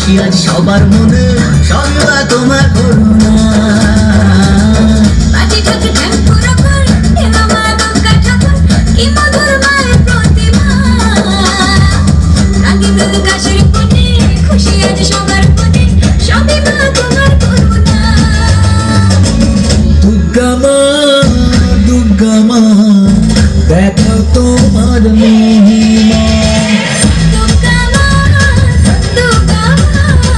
খুশি আজ সবার মনে, সবই মা তোমার করুণা। বাজি ঠাকুর ঠাকুর ঠাকুর এলো মা দুর্গা ঠাকুর, কি মধুর মায়ের প্রতিমা। রাঙিয়ে দিল কাশের কোণে, খুশি আজ সবার মনে, সবই মা তোমার করুণা। দুর্গা মা, দুর্গা মা, দেখো তোমার মহিমা। দুর্গা মা, দুর্গা মা,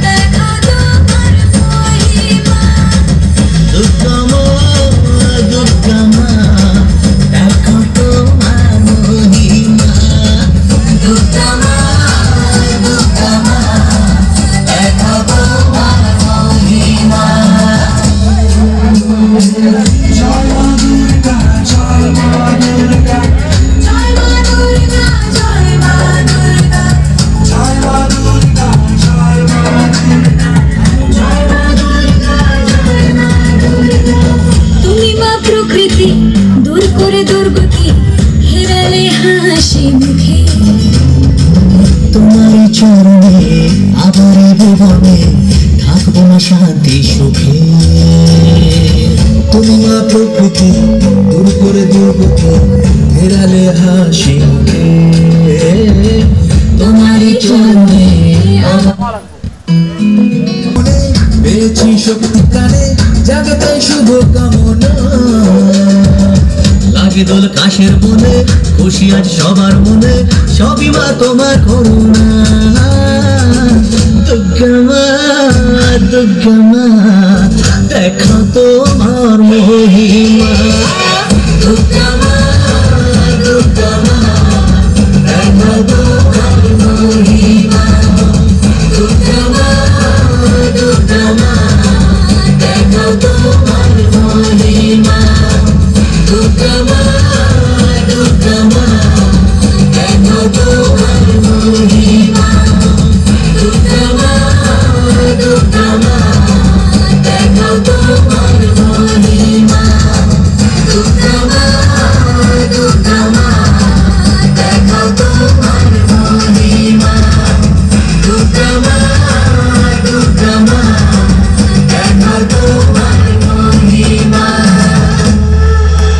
দেখো তোমার মহিমা। দুর্গা মা, দুর্গা মা, দেখো তোমার মহিমা। দুর্গা মা, দুর্গা মা, দেখো তোমার মহিমা। জয় মা দুর্গা, জয় মা দুর্গা, জয় মা দুর্গা, জয় মা দুর্গা, জয় মা দুর্গা, জয় মা দুর্গা, জয় মা দুর্গা, জয় মা দুর্গা। তুমি মা প্রকৃতি, দূর করে দুর্গতি, হেরালে হাসি মুখে। তোমার চরণে আবার ভুবনে থাকবো না শান্তি সুখে। তুমি মা প্রকৃতি, দূর করে দুর্গতি, ফেরালে হাসি মুখে। তোমার চরণে পেয়েছি শক্তি কানে, জাগতে শুভ কামনা। লাগে দোল কাশের বনে, খুশি আজ সবার মনে, সবই মা তোমার করুণা।